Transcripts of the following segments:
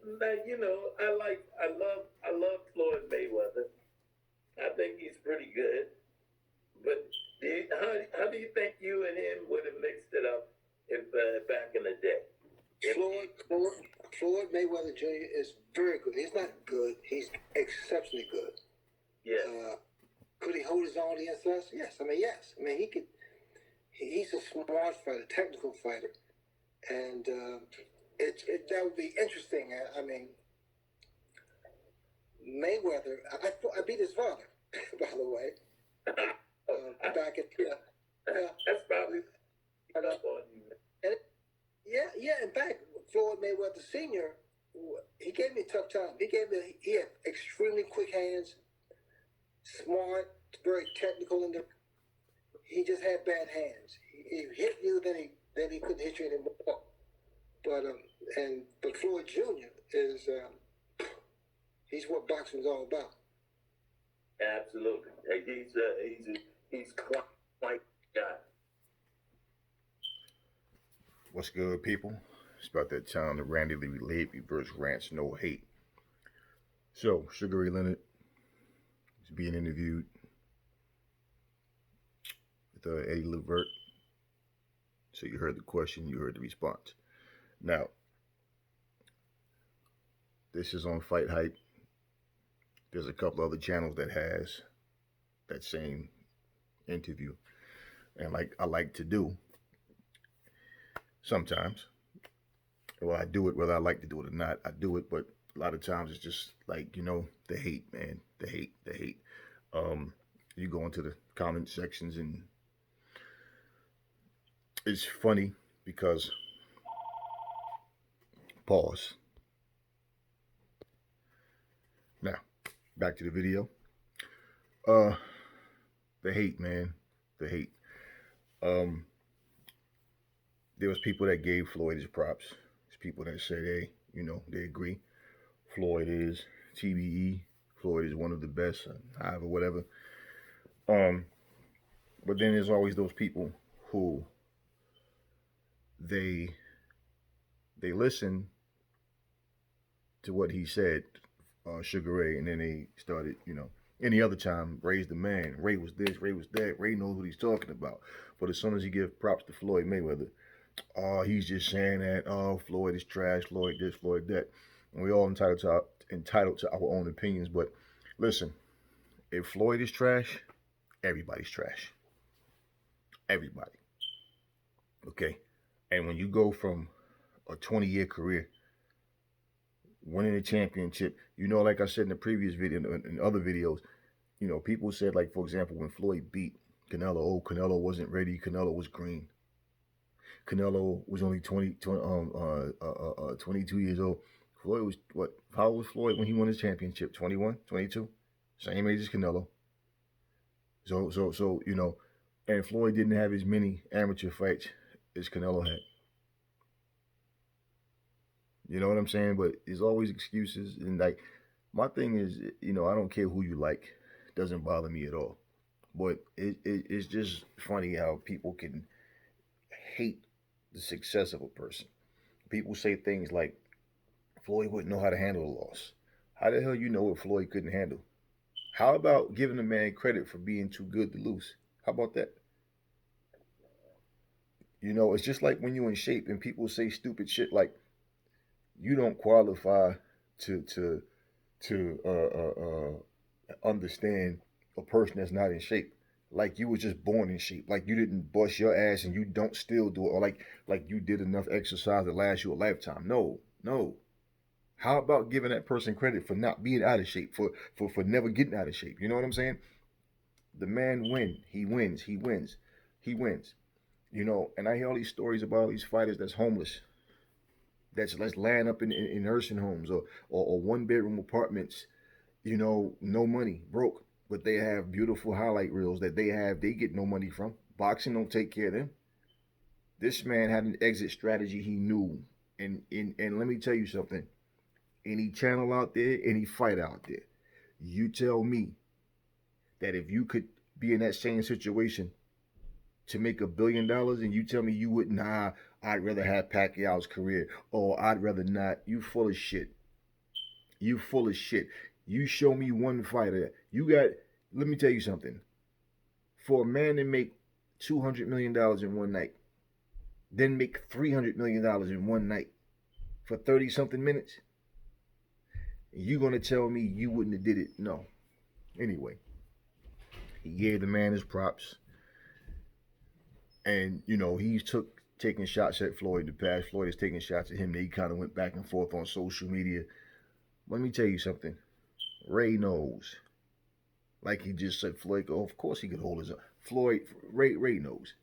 I love Floyd Mayweather. I think he's pretty good. But how do you think you and him would have mixed it up if back in the day? Floyd, Floyd, Floyd Mayweather Jr. is very good. He's not good. He's exceptionally good. Yeah. Could he hold his own against us? Yes. I mean, yes. I mean, he could. He's a smart fighter, technical fighter, and that would be interesting. I mean, Mayweather. I beat his father, by the way. Back at That's probably up on you. yeah. In fact, Floyd Mayweather Sr. He gave me a tough time. He had extremely quick hands, smart, very technical in the. He just had bad hands. He hit you, then he couldn't hit you anymore. But Floyd Jr. is he's what boxing is all about. Absolutely. He's quite guy. What's good, people? It's about that time. The Randy Lee Levy versus Rants No Hate. So, Ray Leonard is being interviewed with Eddie Levert. So you heard the question, you heard the response. Now, this is on Fight Hype. There's a couple other channels that has that same interview. And like I like to do sometimes. Well, I do it whether I like to do it or not. I do it, but a lot of times it's just like, the hate, man. The hate. You go into the comment sections and it's funny because pause. Now, back to the video. The hate, man. The hate. There was people that gave Floyd his props. There's people that said, hey, they agree. Floyd is TBE. Floyd is one of the best, however, whatever. But then there's always those people who they listen to what he said, Sugar Ray, and then they started, any other time, Ray's the man. Ray was this, Ray was that. Ray knows what he's talking about. But as soon as you give props to Floyd Mayweather, he's just saying that, Floyd is trash, Floyd this, Floyd that. And we all entitled to our own opinions. But listen, if Floyd is trash, everybody's trash. Everybody. Okay? And when you go from a 20-year career, winning a championship, like I said in the previous video, in other videos, people said, like, for example, when Floyd beat Canelo, Canelo wasn't ready, Canelo was green. Canelo was only 22 years old. Floyd was, what, how old was Floyd when he won his championship? 21, 22? Same age as Canelo. So and Floyd didn't have as many amateur fights as Canelo had. You know what I'm saying? But there's always excuses. And like, my thing is, I don't care who you like. It doesn't bother me at all. But it's just funny how people can hate the success of a person. People say things like, Floyd wouldn't know how to handle a loss. How the hell you know what Floyd couldn't handle? How about giving a man credit for being too good to lose? How about that? It's just like when you're in shape and people say stupid shit like, you don't qualify to understand a person that's not in shape. Like you was just born in shape. Like you didn't bust your ass and you don't still do it. Or like you did enough exercise to last you a lifetime. No. How about giving that person credit for not being out of shape, for never getting out of shape? You know what I'm saying? The man wins. He wins. And I hear all these stories about all these fighters that's homeless. That's laying up in nursing homes or one-bedroom apartments, no money, broke. But they have beautiful highlight reels that they get no money from. Boxing don't take care of them. This man had an exit strategy he knew. And let me tell you something. Any channel out there, any fight out there, you tell me that if you could be in that same situation to make $1 billion and you tell me you wouldn't, I'd rather have Pacquiao's career or I'd rather not, you full of shit. You full of shit. You show me one fighter. You got. Let me tell you something. For a man to make $200 million in one night, then make $300 million in one night for 30 something minutes, you gonna tell me you wouldn't have did it? No. Anyway, he gave the man his props, and he's taking shots at Floyd in the past. Floyd is taking shots at him. They kind of went back and forth on social media. Let me tell you something. Ray knows. Like he just said, Floyd, oh, of course he could hold his own. Ray knows.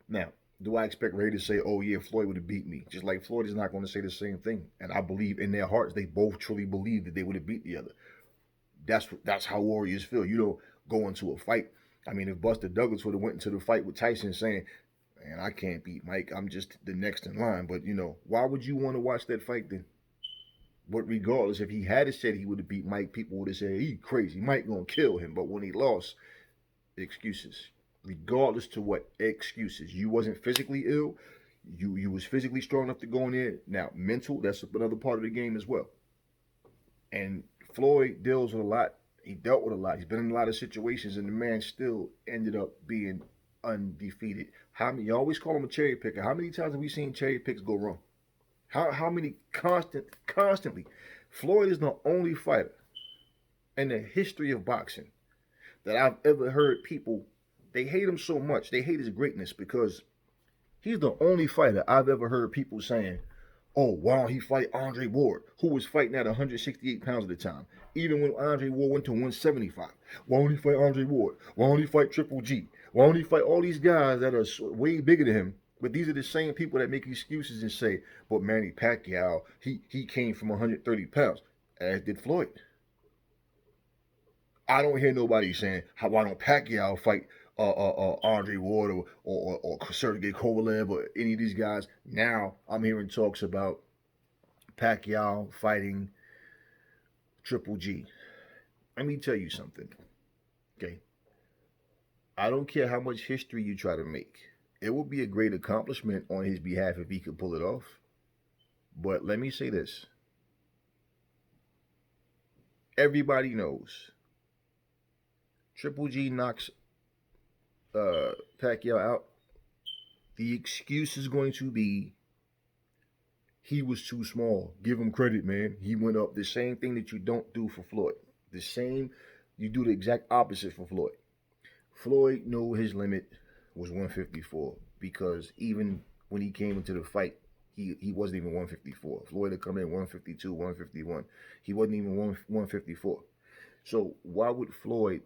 Now, do I expect Ray to say, oh yeah, Floyd would have beat me? Just like Floyd is not going to say the same thing. And I believe in their hearts, they both truly believe that they would have beat the other. That's how warriors feel. You don't go into a fight. I mean, if Buster Douglas would have went into the fight with Tyson saying, man, I can't beat Mike, I'm just the next in line. But, why would you want to watch that fight then? But regardless, if he had said he would have beat Mike, people would have said, he crazy, Mike gonna kill him. But when he lost, excuses. Regardless to what, excuses. You wasn't physically ill. You was physically strong enough to go in there. Now, mental, that's another part of the game as well. And Floyd deals with a lot. He dealt with a lot. He's been in a lot of situations, and the man still ended up being undefeated. You always call him a cherry picker. How many times have we seen cherry picks go wrong? How many constantly? Floyd is the only fighter in the history of boxing that I've ever heard people, they hate him so much. They hate his greatness because he's the only fighter I've ever heard people saying, oh, why don't he fight Andre Ward, who was fighting at 168 pounds at the time, even when Andre Ward went to 175. Why don't he fight Andre Ward? Why don't he fight Triple G? Why don't he fight all these guys that are way bigger than him? But these are the same people that make excuses and say, but Manny Pacquiao, he came from 130 pounds, as did Floyd. I don't hear nobody saying, why don't Pacquiao fight Andre Ward or Sergey Kovalev or any of these guys. Now I'm hearing talks about Pacquiao fighting Triple G. Let me tell you something, okay? I don't care how much history you try to make. It would be a great accomplishment on his behalf if he could pull it off. But let me say this. Everybody knows Triple G knocks Pacquiao out. The excuse is going to be he was too small. Give him credit, man. He went up. The same thing that you don't do for Floyd. You do the exact opposite for Floyd. Floyd knew his limit was 154 because even when he came into the fight, he wasn't even 154. Floyd had come in 152, 151. He wasn't even 154. So why would Floyd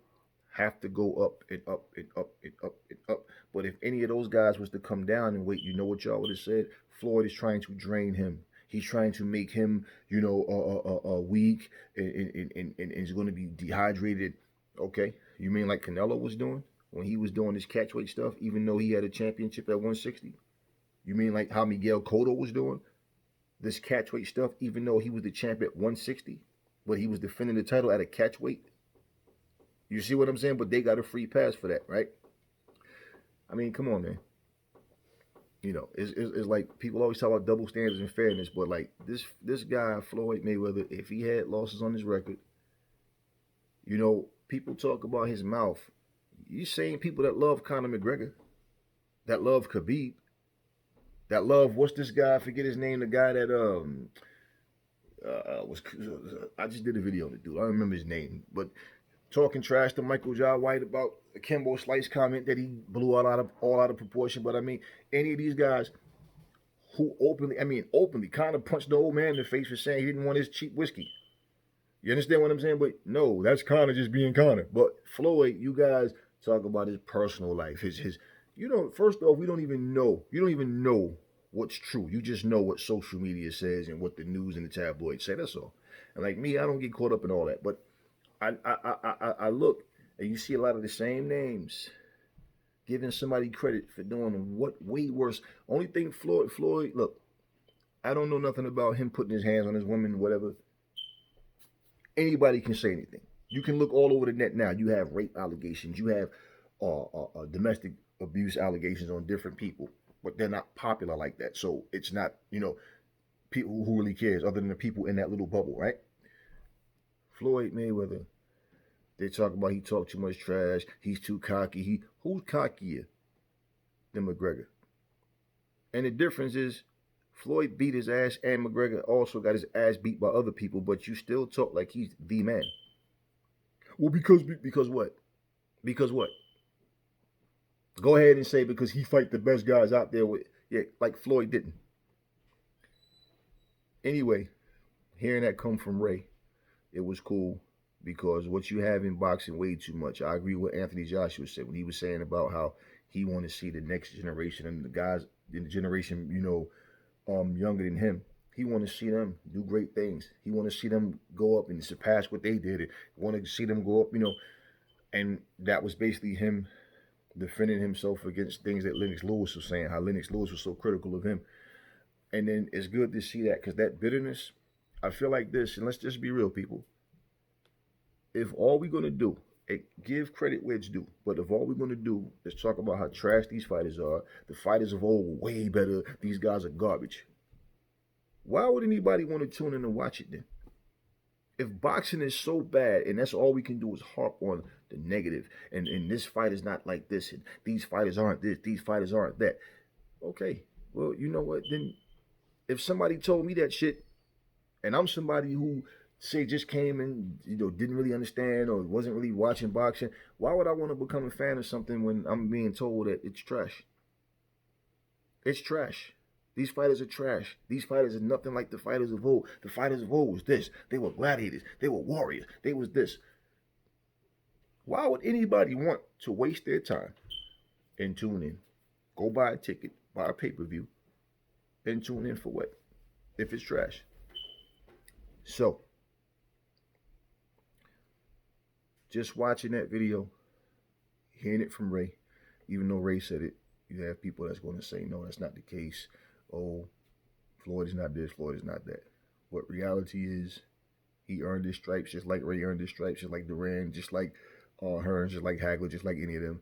have to go up and up and up and up and up? But if any of those guys was to come down and wait, you know what y'all would have said? Floyd is trying to drain him. He's trying to make him, weak and is going to be dehydrated. Okay, you mean like Canelo was doing when he was doing his catchweight stuff, even though he had a championship at 160? You mean like how Miguel Cotto was doing this catchweight stuff, even though he was the champ at 160, but he was defending the title at a catchweight? You see what I'm saying? But they got a free pass for that, right? I mean, come on, man. It's like people always talk about double standards and fairness, but like this guy, Floyd Mayweather, if he had losses on his record, people talk about his mouth. You same people that love Conor McGregor, that love Khabib, that love, what's this guy? I forget his name. The guy that I just did a video on the dude. I don't remember his name, but talking trash to Michael Jai White about the Kimbo Slice comment that he blew all out of proportion. But I mean, any of these guys who openly kind of punched the old man in the face for saying he didn't want his cheap whiskey. You understand what I'm saying? But no, that's Conor just being Conor. But Floyd, you guys talk about his personal life, his first off, we don't even know. You don't even know what's true. You just know what social media says and what the news and the tabloids say. That's all. And like me, I don't get caught up in all that. But I look and you see a lot of the same names giving somebody credit for doing what way worse. Only thing Floyd, look, I don't know nothing about him putting his hands on his woman, whatever. Anybody can say anything. You can look all over the net now. You have rape allegations. You have domestic abuse allegations on different people, but they're not popular like that. So it's not, people who really cares other than the people in that little bubble, right? Floyd Mayweather, they talk about he talked too much trash. He's too cocky. Who's cockier than McGregor? And the difference is Floyd beat his ass, and McGregor also got his ass beat by other people. But you still talk like he's the man. Well, because what? Because what? Go ahead and say because he fight the best guys out there with like Floyd didn't. Anyway, hearing that come from Ray, it was cool because what you have in boxing way too much. I agree with Anthony Joshua said when he was saying about how he wanted to see the next generation and the guys in the generation, younger than him. He want to see them do great things. He want to see them go up and surpass what they did. Want to see them go up, and that was basically him defending himself against things that Lennox Lewis was saying, how Lennox Lewis was so critical of him. And then it's good to see that because that bitterness, I feel like this, and let's just be real, people. If all we're going to do, give credit where it's due, but if all we're going to do is talk about how trash these fighters are, the fighters of old were way better, these guys are garbage, why would anybody want to tune in and watch it then? If boxing is so bad and that's all we can do is harp on the negative and this fight is not like this and these fighters aren't this, these fighters aren't that. Okay, well, you know what? Then if somebody told me that shit and I'm somebody who say just came and didn't really understand or wasn't really watching boxing, why would I want to become a fan of something when I'm being told that it's trash? It's trash. These fighters are trash. These fighters are nothing like the fighters of old. The fighters of old was this. They were gladiators. They were warriors. They was this. Why would anybody want to waste their time and tune in? Go buy a ticket, buy a pay-per-view, and tune in for what? If it's trash. So, just watching that video, hearing it from Ray, even though Ray said it, you have people that's going to say, no, that's not the case. Oh, Floyd is not this, Floyd is not that. What reality is, he earned his stripes just like Ray earned his stripes, just like Duran, just like Hearns, just like Hagler, just like any of them.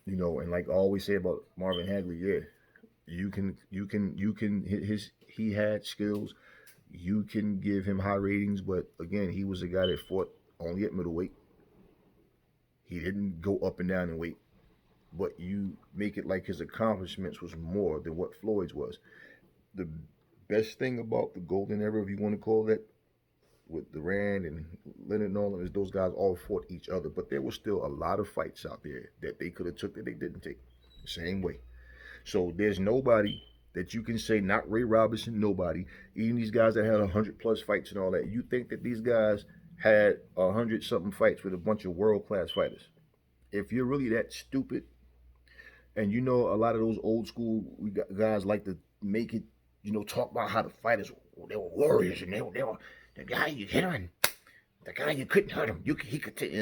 And like I always say about Marvin Hagler, he had skills. You can give him high ratings, but again, he was a guy that fought only at middleweight. He didn't go up and down in weight. But you make it like his accomplishments was more than what Floyd's was. The best thing about the golden era, if you want to call that, with Duran and Leonard and all of them, is those guys all fought each other. But there was still a lot of fights out there that they could have took that they didn't take. The same way. So there's nobody that you can say, not Ray Robinson, nobody. Even these guys that had 100+ fights and all that. You think that these guys had 100-something fights with a bunch of world-class fighters. If you're really that stupid, and a lot of those old school guys like to make it, talk about how the fighters, they were warriors and they were the guy you hit him, the guy you couldn't hurt him, he could take,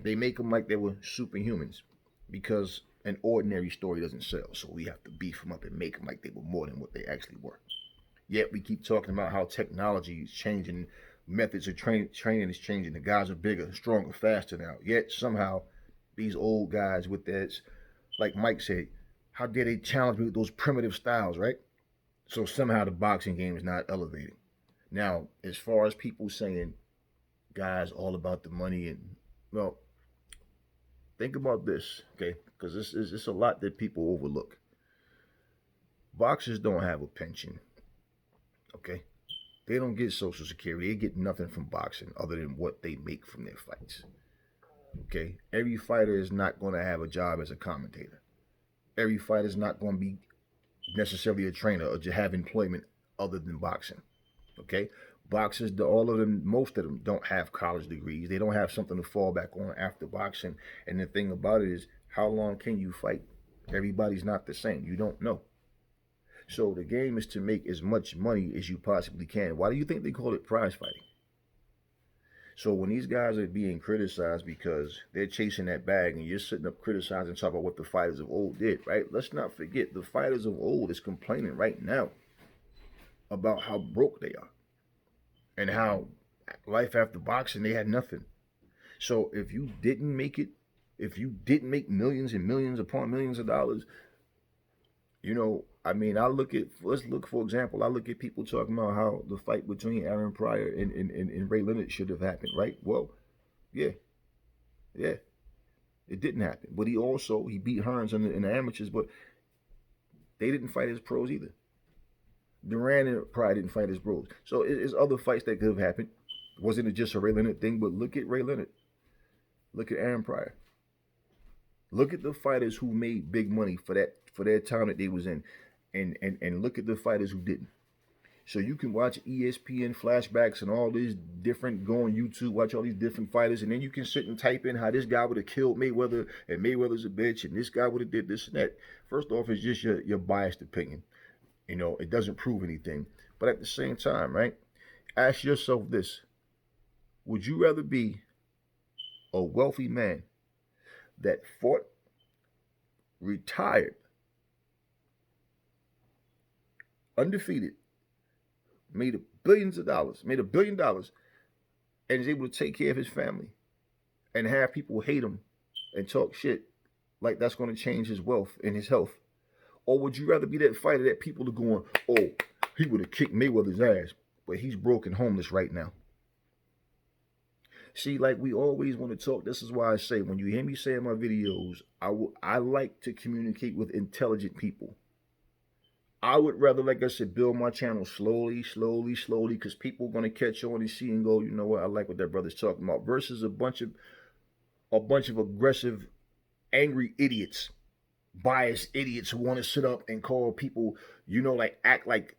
they make them like they were superhumans because an ordinary story doesn't sell. So we have to beef them up and make them like they were more than what they actually were. Yet we keep talking about how technology is changing, methods of training is changing. The guys are bigger, stronger, faster now. Yet somehow these old guys with that, like Mike said, how dare they challenge me with those primitive styles, right? So somehow the boxing game is not elevating. Now, as far as people saying, guys, all about the money, and well, think about this, okay? Because it's a lot that people overlook. Boxers don't have a pension, okay? They don't get Social Security. They get nothing from boxing other than what they make from their fights. Okay, every fighter is not going to have a job as a commentator. Every fighter is not going to be necessarily a trainer or to have employment other than boxing. Okay, boxers, most of them don't have college degrees. They don't have something to fall back on after boxing. And the thing about it is, how long can you fight? Everybody's not the same. You don't know. So the game is to make as much money as you possibly can. Why do you think they call it prize fighting? So when these guys are being criticized because they're chasing that bag and you're sitting up criticizing, talking about what the fighters of old did, right? Let's not forget the fighters of old is complaining right now about how broke they are and how life after boxing, they had nothing. So if you didn't make it, if you didn't make millions and millions upon millions of dollars, I mean, let's look, for example, I look at people talking about how the fight between Aaron Pryor and Ray Leonard should have happened, right? Well, yeah, yeah, it didn't happen. But he beat Hearns in the amateurs, but they didn't fight as pros either. Duran and Pryor didn't fight as pros. So it's other fights that could have happened. Wasn't it just a Ray Leonard thing? But look at Ray Leonard. Look at Aaron Pryor. Look at the fighters who made big money for their time that they was in. And look at the fighters who didn't. So you can watch ESPN flashbacks and all these different, go on YouTube, watch all these different fighters, and then you can sit and type in how this guy would have killed Mayweather, and Mayweather's a bitch, and this guy would have did this and that. First off, it's just your biased opinion. You know, it doesn't prove anything. But at the same time, right, ask yourself this. Would you rather be a wealthy man that fought, retired, undefeated, made billions of dollars, made $1 billion, and is able to take care of his family and have people hate him and talk shit like that's going to change his wealth and his health? Or would you rather be that fighter that people are going, oh, he would have kicked Mayweather's ass, but he's broke and homeless right now? See, like we always want to talk. This is why I say, when you hear me say in my videos, I like to communicate with intelligent people. I would rather, like I said, build my channel slowly, because people are going to catch on and see and go, you know what, I like what that brother's talking about, versus a bunch of aggressive, angry idiots, biased idiots who want to sit up and call people, you know, like act like.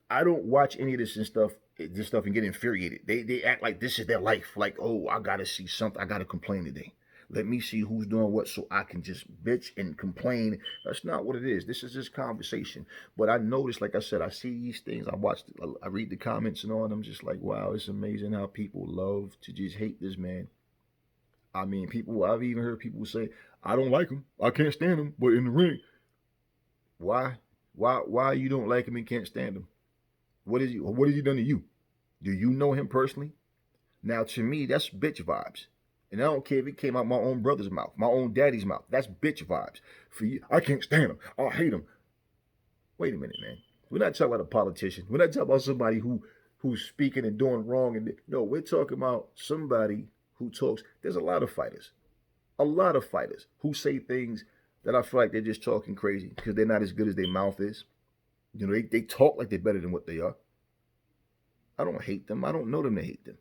I don't watch any of this stuff and get infuriated. They act like this is their life. Like, oh, I gotta see something. I gotta complain today. Let me see who's doing what so I can just bitch and complain. That's not what it is. This is just conversation. But I notice, like I said, I see these things. I read the comments and all, and I'm just like, wow, it's amazing how people love to just hate this man. I mean, I've even heard people say, I don't like him. I can't stand him. But in the ring, why you don't like him and can't stand him? What has he done to you? Do you know him personally? Now, to me, that's bitch vibes. And I don't care if it came out my own brother's mouth, my own daddy's mouth. That's bitch vibes. For you, I can't stand him. I hate him. Wait a minute, man. We're not talking about a politician. We're not talking about somebody who's speaking and doing wrong. No, we're talking about somebody who talks. There's a lot of fighters who say things that I feel like they're just talking crazy because they're not as good as their mouth is. You know, they talk like they're better than what they are. I don't hate them. I don't know them to hate them.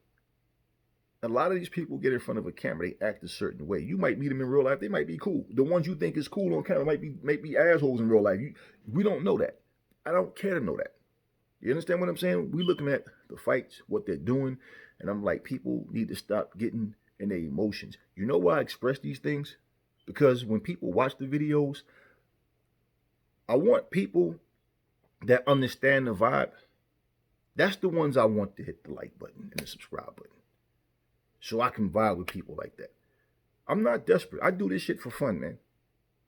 A lot of these people get in front of a camera, they act a certain way. You might meet them in real life, they might be cool. The ones you think is cool on camera might be assholes in real life. We don't know that. I don't care to know that. You understand what I'm saying? We looking at the fights, what they're doing, and I'm like, people need to stop getting in their emotions. You know why I express these things? Because when people watch the videos, I want people that understand the vibe. That's the ones I want to hit the like button and the subscribe button, so I can vibe with people like that. I'm not desperate. I do this shit for fun, man.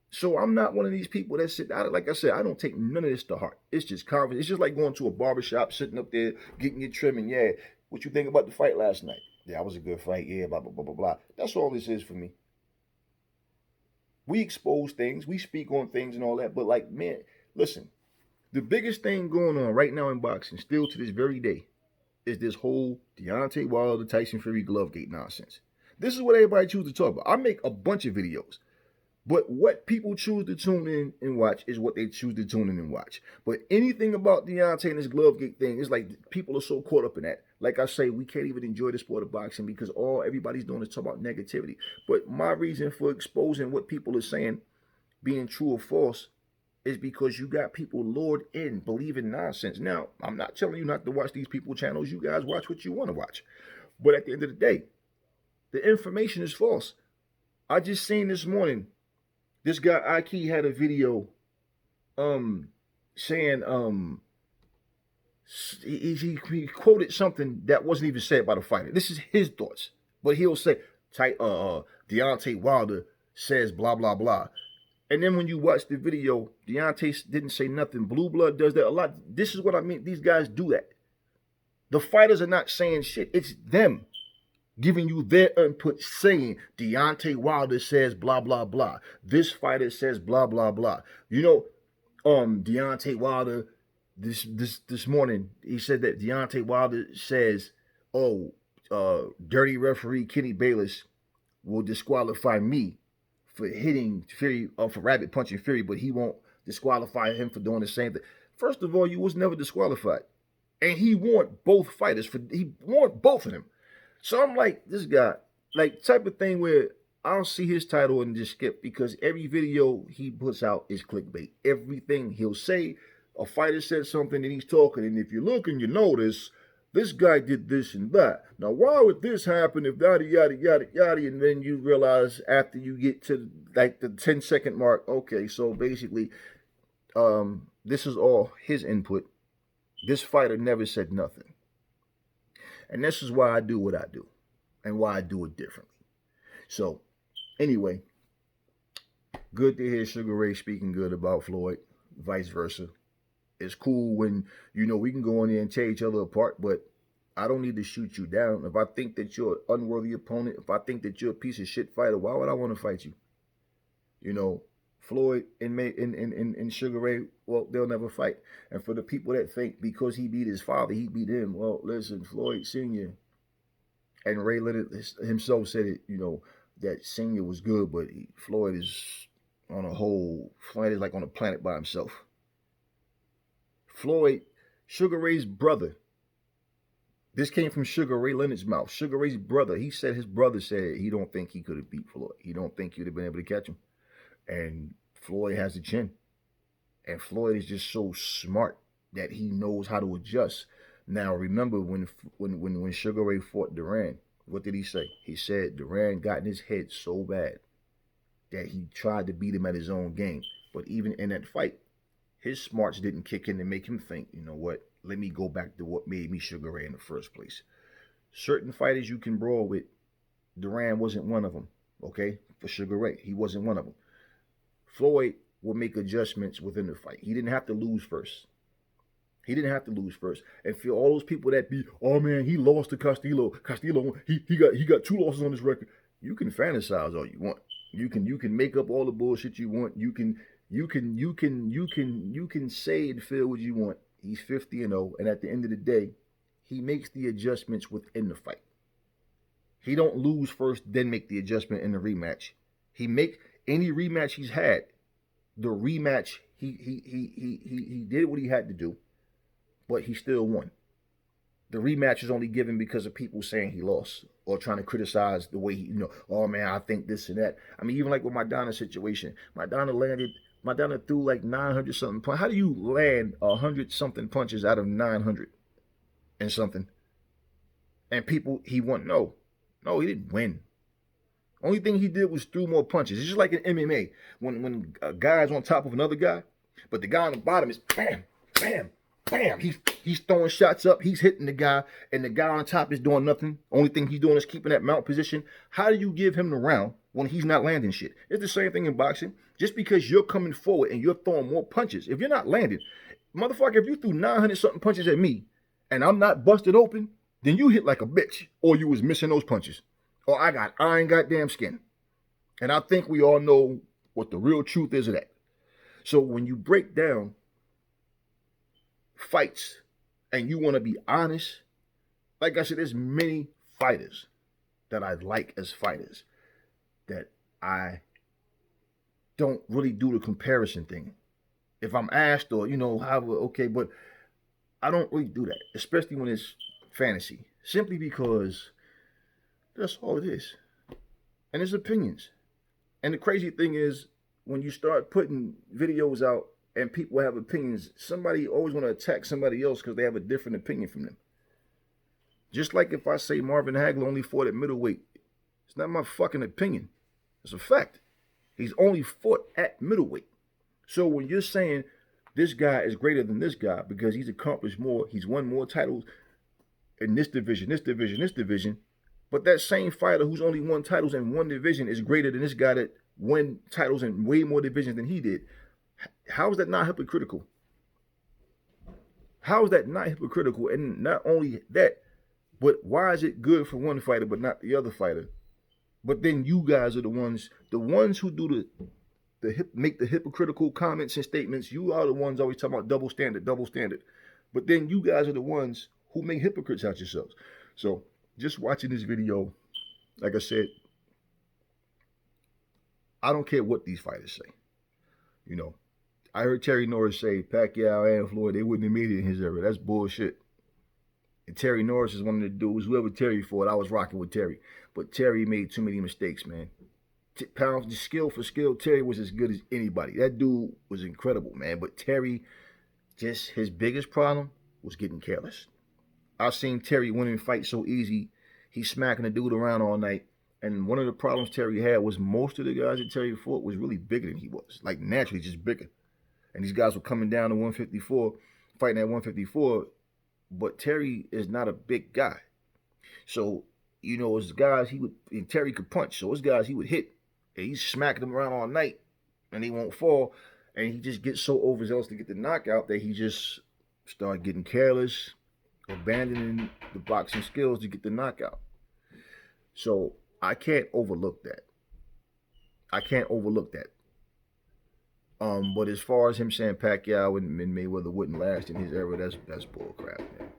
So I'm not one of these people that sit, like I said, I don't take none of this to heart. It's just conversation. It's just like going to a barbershop, sitting up there, getting your trimming. Yeah, what you think about the fight last night? Yeah, it was a good fight. Yeah, blah, blah, blah, blah, blah. That's all this is for me. We expose things. We speak on things and all that. But like, man, listen. The biggest thing going on right now in boxing, still to this very day, is this whole Deontay Wilder, Tyson Fury, Glovegate nonsense. This is what everybody chooses to talk about. I make a bunch of videos, but what people choose to tune in and watch is what they choose to tune in and watch. But anything about Deontay and this Glovegate thing, is like people are so caught up in that. Like I say, we can't even enjoy the sport of boxing because all everybody's doing is talk about negativity. But my reason for exposing what people are saying, being true or false, is because you got people lured in believing nonsense. Now, I'm not telling you not to watch these people channels. You guys watch what you want to watch. But at the end of the day, the information is false. I just seen this morning, this guy Aki had a video saying he quoted something that wasn't even said by the fighter. This is his thoughts. But he'll say Deontay Wilder says blah blah blah. And then when you watch the video, Deontay didn't say nothing. Blue Blood does that a lot. This is what I mean. These guys do that. The fighters are not saying shit. It's them giving you their input, saying Deontay Wilder says blah, blah, blah. This fighter says blah, blah, blah. You know, Deontay Wilder this morning, he said that Deontay Wilder says, "Oh, dirty referee Kenny Bayless will disqualify me for hitting Fury, for rabbit punching Fury, but he won't disqualify him for doing the same thing." First of all, you was never disqualified, and he warned both fighters he warned both of them. So I'm like, this guy, like type of thing where I'll see his title and just skip, because every video he puts out is clickbait. Everything he'll say, a fighter said something and he's talking, and if you look and you notice, this guy did this and that. Now, why would this happen if yada, yada, yada, yada, and then you realize after you get to like the 10-second mark, okay, so basically, this is all his input. This fighter never said nothing. And this is why I do what I do and why I do it differently. So, anyway, good to hear Sugar Ray speaking good about Floyd, vice versa. It's cool when, you know, we can go in there and tear each other apart, but I don't need to shoot you down. If I think that you're an unworthy opponent, if I think that you're a piece of shit fighter, why would I want to fight you? You know, Floyd and Sugar Ray, well, they'll never fight. And for the people that think because he beat his father, he beat him, well, listen, Floyd Sr. and Ray Leonard himself said it, you know, that Sr. was good, but Floyd is on a whole, Floyd is like on a planet by himself. Floyd, Sugar Ray's brother, this came from Sugar Ray Leonard's mouth. Sugar Ray's brother, he said his brother said he don't think he could have beat Floyd. He don't think he'd have been able to catch him. And Floyd has the chin. And Floyd is just so smart that he knows how to adjust. Now, remember when Sugar Ray fought Duran, what did he say? He said Duran got in his head so bad that he tried to beat him at his own game. But even in that fight, his smarts didn't kick in to make him think, you know what, let me go back to what made me Sugar Ray in the first place. Certain fighters you can brawl with, Duran wasn't one of them, okay? For Sugar Ray, he wasn't one of them. Floyd will make adjustments within the fight. He didn't have to lose first. He didn't have to lose first. And for all those people that be, oh man, he lost to Castillo. Castillo, he got 2 losses on his record. You can fantasize all you want. You can make up all the bullshit you want. You can say and feel what you want. He's 50-0, and at the end of the day, he makes the adjustments within the fight. He don't lose first, then make the adjustment in the rematch. He make any rematch he's had, the rematch he did what he had to do, but he still won. The rematch is only given because of people saying he lost or trying to criticize the way he, you know, oh man, I think this and that. I mean, even like with Maidana situation, Maidana threw like 900 something punches. How do you land 100 something punches out of 900 and something? And people, he won. No, he didn't win. Only thing he did was threw more punches. It's just like in MMA when a guy's on top of another guy, but the guy on the bottom is bam, bam, bam. He's throwing shots up. He's hitting the guy, and the guy on top is doing nothing. Only thing he's doing is keeping that mount position. How do you give him the round when he's not landing shit? It's the same thing in boxing. Just because you're coming forward and you're throwing more punches, if you're not landing, motherfucker, if you threw 900 something punches at me and I'm not busted open, then you hit like a bitch, or you was missing those punches. Or I got iron goddamn skin. And I think we all know what the real truth is of that. So when you break down fights and you want to be honest, like I said, there's many fighters that I like as fighters that I don't really do the comparison thing. If I'm asked or, you know, how, okay, but I don't really do that, especially when it's fantasy, simply because that's all it is. And it's opinions. And the crazy thing is, when you start putting videos out and people have opinions, somebody always want to attack somebody else because they have a different opinion from them. Just like if I say Marvin Hagler only fought at middleweight, it's not my fucking opinion. It's a fact. He's only fought at middleweight. So when you're saying this guy is greater than this guy because he's accomplished more, he's won more titles in this division, but that same fighter who's only won titles in one division is greater than this guy that won titles in way more divisions than he did. How is that not hypocritical? How is that not hypocritical? And not only that, but why is it good for one fighter but not the other fighter? But then you guys are the ones who do make the hypocritical comments and statements. You are the ones always talking about double standard, double standard. But then you guys are the ones who make hypocrites out yourselves. So just watching this video, like I said, I don't care what these fighters say. You know, I heard Terry Norris say Pacquiao and Floyd, they wouldn't have made it in his era. That's bullshit. And Terry Norris is one of the dudes, whoever Terry fought, I was rocking with Terry. But Terry made too many mistakes, man. Pounds, skill for skill, Terry was as good as anybody. That dude was incredible, man. But Terry, just his biggest problem was getting careless. I've seen Terry winning fights so easy, he's smacking the dude around all night. And one of the problems Terry had was most of the guys that Terry fought was really bigger than he was. Like, naturally, just bigger. And these guys were coming down to 154, fighting at 154. But Terry is not a big guy. So, you know, as guys, and Terry could punch. So, as guys, he would hit. And he's smacking them around all night. And he won't fall. And he just gets so overzealous to get the knockout that he just started getting careless, abandoning the boxing skills to get the knockout. So, I can't overlook that. I can't overlook that. But as far as him saying Pacquiao and Mayweather wouldn't last in his era, that's bull crap, man.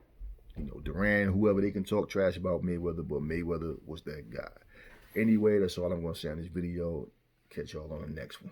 You know, Duran, whoever, they can talk trash about Mayweather, but Mayweather was that guy. Anyway, that's all I'm going to say on this video. Catch y'all on the next one.